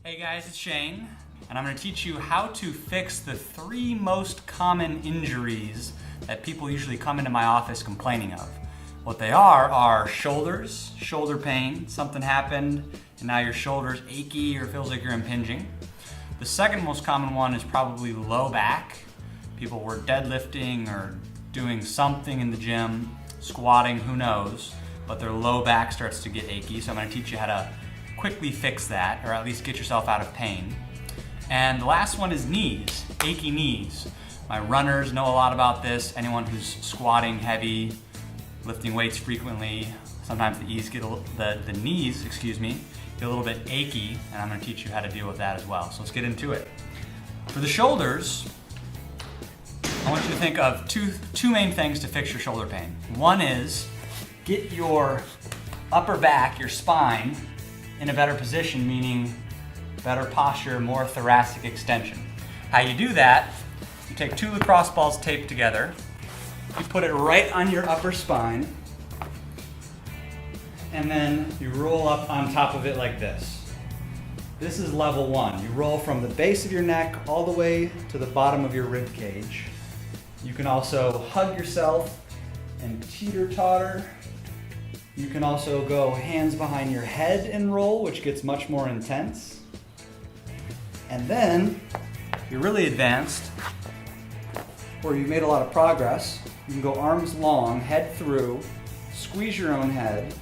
Hey guys, it's Shane, and I'm going to teach you how to fix the 3 most common injuries that people usually come into my office complaining of. What they are shoulders, shoulder pain, something happened and now your shoulder's achy or feels like you're impinging. The second most common one is probably low back. People were deadlifting or doing something in the gym, squatting, who knows, but their low back starts to get achy, so I'm going to teach you how to quickly fix that, or at least get yourself out of pain. And the last one is knees, achy knees. My runners know a lot about this. Anyone who's squatting heavy, lifting weights frequently, sometimes the knees get a little bit achy, and I'm going to teach you how to deal with that as well. So let's get into it. For the shoulders, I want you to think of two main things to fix your shoulder pain. One is get your upper back, your spine, in a better position, meaning better posture, more thoracic extension. How you do that, you take 2 lacrosse balls taped together, you put it right on your upper spine, and then you roll up on top of it like this. This is level 1. You roll from the base of your neck all the way to the bottom of your rib cage. You can also hug yourself and teeter-totter. You can also go hands behind your head and roll, which gets much more intense. And then, if you're really advanced, or you've made a lot of progress, you can go arms long, head through, squeeze your own head,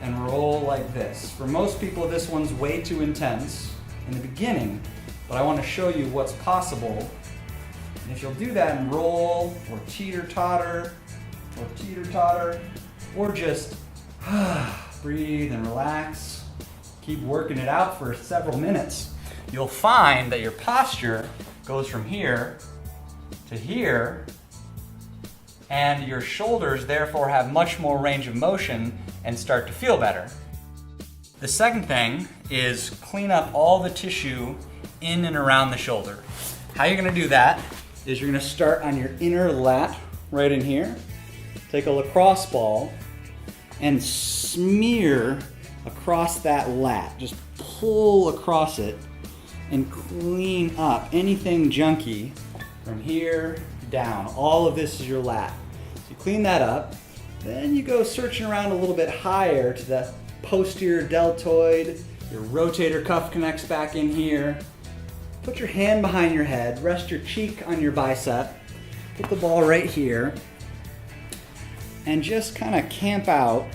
and roll like this. For most people, this one's way too intense in the beginning, but I want to show you what's possible. And if you'll do that and roll, or teeter-totter, or just breathe and relax, keep working it out for several minutes, you'll find that your posture goes from here to here, and your shoulders therefore have much more range of motion and start to feel better. The second thing is clean up all the tissue in and around the shoulder. How you're going to do that is you're going to start on your inner lat right in here. Take a lacrosse ball and smear across that lat. Just pull across it and clean up anything junky from here down. All of this is your lat. So you clean that up, then you go searching around a little bit higher to the posterior deltoid. Your rotator cuff connects back in here. Put your hand behind your head, rest your cheek on your bicep, put the ball right here, and just kind of camp out,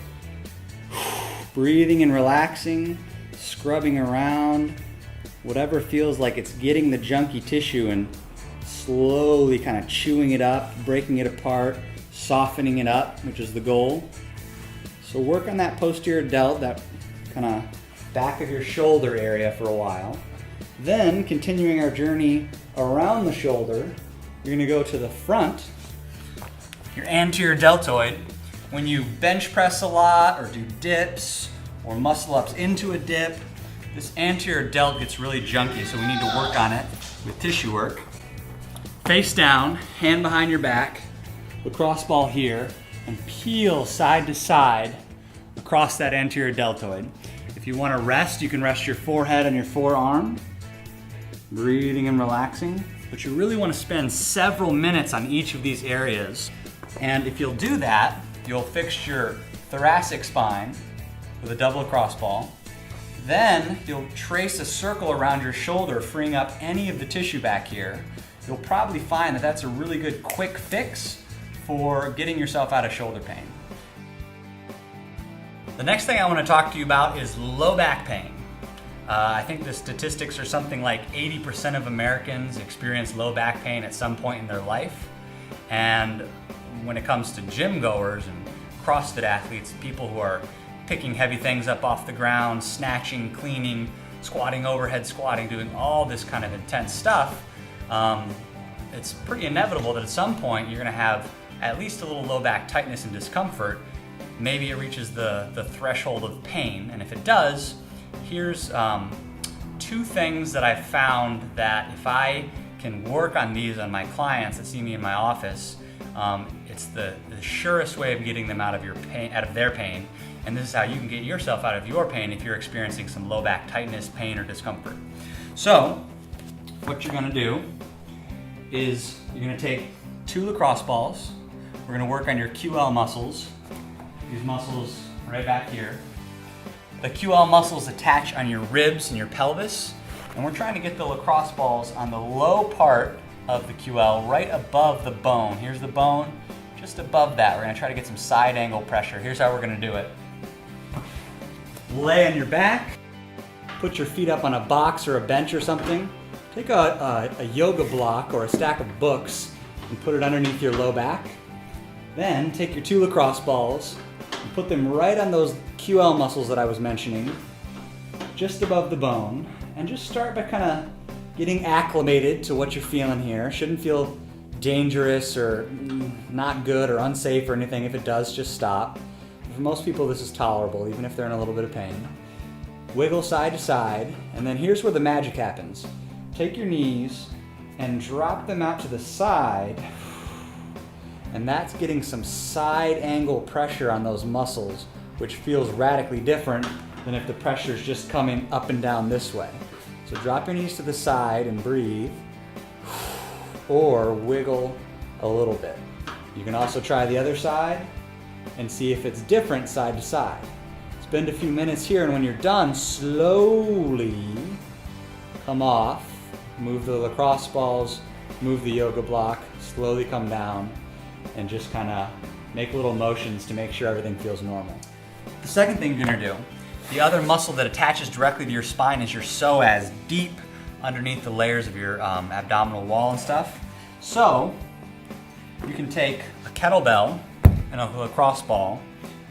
breathing and relaxing, scrubbing around, whatever feels like it's getting the junky tissue and slowly kind of chewing it up, breaking it apart, softening it up, which is the goal. So work on that posterior delt, that kind of back of your shoulder area for a while. Then, continuing our journey around the shoulder, you're going to go to the front, your anterior deltoid. When you bench press a lot or do dips or muscle ups into a dip, this anterior delt gets really junky, so we need to work on it with tissue work. Face down, hand behind your back, lacrosse ball here, and peel side to side across that anterior deltoid. If you want to rest, you can rest your forehead on your forearm, breathing and relaxing, but you really want to spend several minutes on each of these areas. And if you'll do that, you'll fix your thoracic spine with a double lacrosse ball. Then you'll trace a circle around your shoulder, freeing up any of the tissue back here. You'll probably find that that's a really good quick fix for getting yourself out of shoulder pain. The next thing I want to talk to you about is low back pain. I think the statistics are something like 80% of Americans experience low back pain at some point in their life. And when it comes to gym goers and CrossFit athletes, people who are picking heavy things up off the ground, snatching, cleaning, squatting, overhead squatting, doing all this kind of intense stuff, it's pretty inevitable that at some point you're going to have at least a little low back tightness and discomfort. Maybe it reaches the threshold of pain, and if it does, here's 2 things that I've found that if I can work on these on my clients that see me in my office, it's the surest way of getting them out of their pain and this is how you can get yourself out of your pain if you're experiencing some low back tightness, pain, or discomfort. So what you're gonna do is you're gonna take 2 lacrosse balls. We're gonna work on your QL muscles. These muscles right back here. The QL muscles attach on your ribs and your pelvis, and we're trying to get the lacrosse balls on the low part of the QL, right above the bone. Here's the bone, just above that. We're gonna try to get some side angle pressure. Here's how we're gonna do it. Lay on your back, put your feet up on a box or a bench or something. Take a yoga block or a stack of books and put it underneath your low back. Then take your 2 lacrosse balls and put them right on those QL muscles that I was mentioning, just above the bone, and just start by kind of getting acclimated to what you're feeling here. Shouldn't feel dangerous or not good or unsafe or anything. If it does, just stop. For most people, this is tolerable, even if they're in a little bit of pain. Wiggle side to side, and then here's where the magic happens. Take your knees and drop them out to the side, and that's getting some side angle pressure on those muscles, which feels radically different than if the pressure is just coming up and down this way. So drop your knees to the side and breathe, or wiggle a little bit. You can also try the other side and see if it's different side to side. Spend a few minutes here, and when you're done, slowly come off, move the lacrosse balls, move the yoga block, slowly come down, and just kind of make little motions to make sure everything feels normal. The second thing you're gonna do, the other muscle that attaches directly to your spine is your psoas, deep underneath the layers of your abdominal wall and stuff. So you can take a kettlebell and a lacrosse ball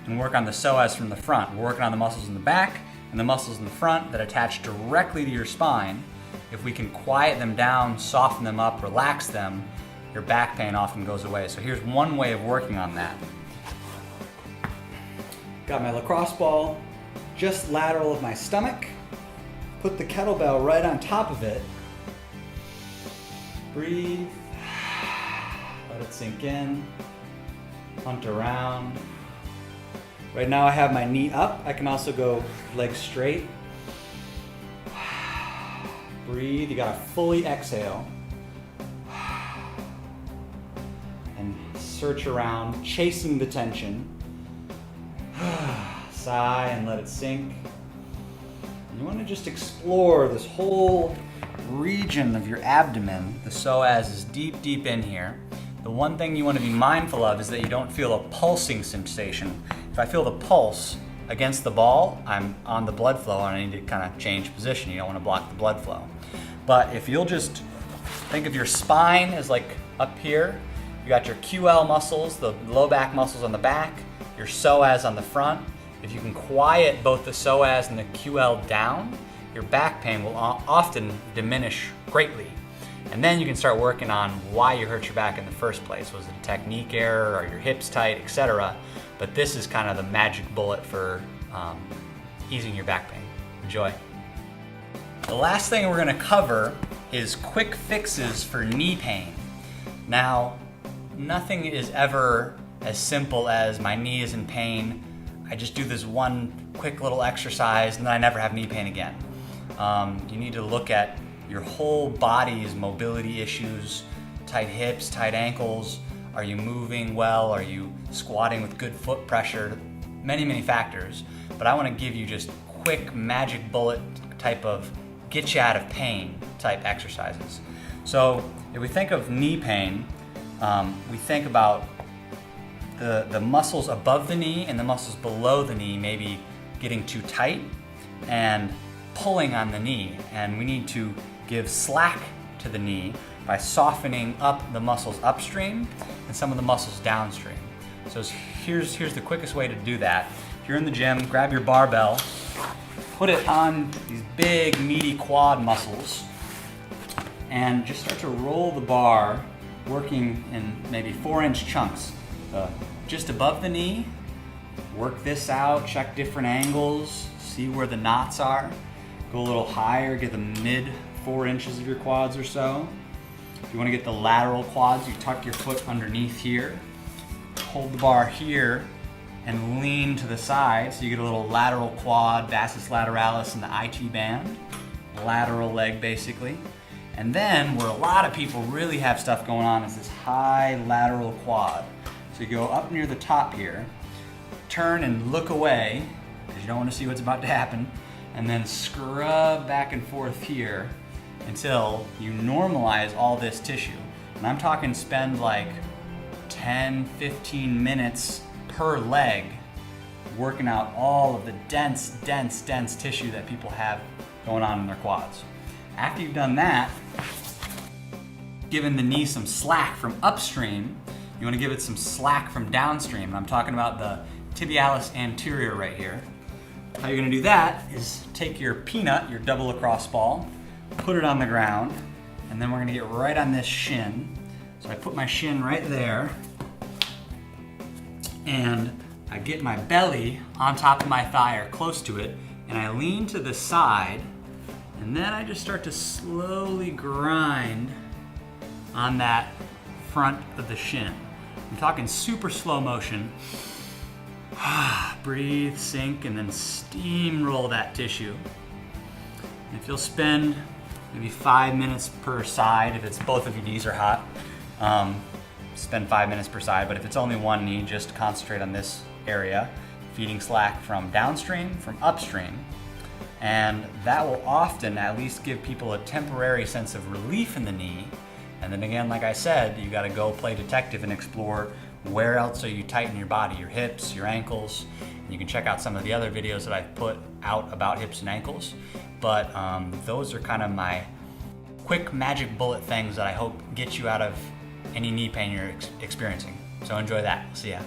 and work on the psoas from the front. We're working on the muscles in the back and the muscles in the front that attach directly to your spine. If we can quiet them down, soften them up, relax them, your back pain often goes away. So here's one way of working on that. Got my lacrosse ball just lateral of my stomach. Put the kettlebell right on top of it. Breathe. Let it sink in. Hunt around. Right now I have my knee up. I can also go legs straight. Breathe. You gotta fully exhale. And search around, chasing the tension. Sigh and let it sink. And you want to just explore this whole region of your abdomen. The psoas is deep, deep in here. The one thing you want to be mindful of is that you don't feel a pulsing sensation. If I feel the pulse against the ball, I'm on the blood flow and I need to kind of change position. You don't want to block the blood flow. But if you'll just think of your spine as like up here, you got your QL muscles, the low back muscles on the back, your psoas on the front. If you can quiet both the psoas and the QL down, your back pain will often diminish greatly. And then you can start working on why you hurt your back in the first place. Was it a technique error, or your hips tight, etc.? But this is kind of the magic bullet for easing your back pain. Enjoy. The last thing we're gonna cover is quick fixes for knee pain. Now, nothing is ever as simple as my knee is in pain, I just do this one quick little exercise and then I never have knee pain again. You need to look at your whole body's mobility issues, tight hips, tight ankles. Are you moving well? Are you squatting with good foot pressure? Many, many factors. But I want to give you just quick magic bullet type of get you out of pain type exercises. So if we think of knee pain, we think about the muscles above the knee and the muscles below the knee maybe getting too tight and pulling on the knee. And we need to give slack to the knee by softening up the muscles upstream and some of the muscles downstream. So here's the quickest way to do that. If you're in the gym, grab your barbell, put it on these big meaty quad muscles, and just start to roll the bar, working in maybe 4-inch chunks. Just above the knee, work this out, check different angles, see where the knots are. Go a little higher, get the mid 4 inches of your quads or so. If you want to get the lateral quads, you tuck your foot underneath here. Hold the bar here and lean to the side so you get a little lateral quad, vastus lateralis, and the IT band. Lateral leg basically. And then where a lot of people really have stuff going on is this high lateral quad. So you go up near the top here, turn and look away because you don't want to see what's about to happen, and then scrub back and forth here until you normalize all this tissue. And I'm talking spend like 10, 15 minutes per leg working out all of the dense tissue that people have going on in their quads. After you've done that, giving the knee some slack from upstream, you want to give it some slack from downstream. And I'm talking about the tibialis anterior right here. How you're going to do that is take your peanut, your double lacrosse ball, put it on the ground, and then we're going to get right on this shin. So I put my shin right there, and I get my belly on top of my thigh or close to it, and I lean to the side, and then I just start to slowly grind on that front of the shin. I'm talking super slow motion. Breathe, sink, and then steamroll that tissue. And if you'll spend maybe 5 minutes per side, if it's both of your knees are hot, spend 5 minutes per side, but if it's only one knee, just concentrate on this area, feeding slack from downstream, from upstream, and that will often at least give people a temporary sense of relief in the knee. And then again, like I said, you gotta go play detective and explore where else are you tight in your body, your hips, your ankles. And you can check out some of the other videos that I've put out about hips and ankles. But those are kind of my quick magic bullet things that I hope get you out of any knee pain you're experiencing. So enjoy that. See ya.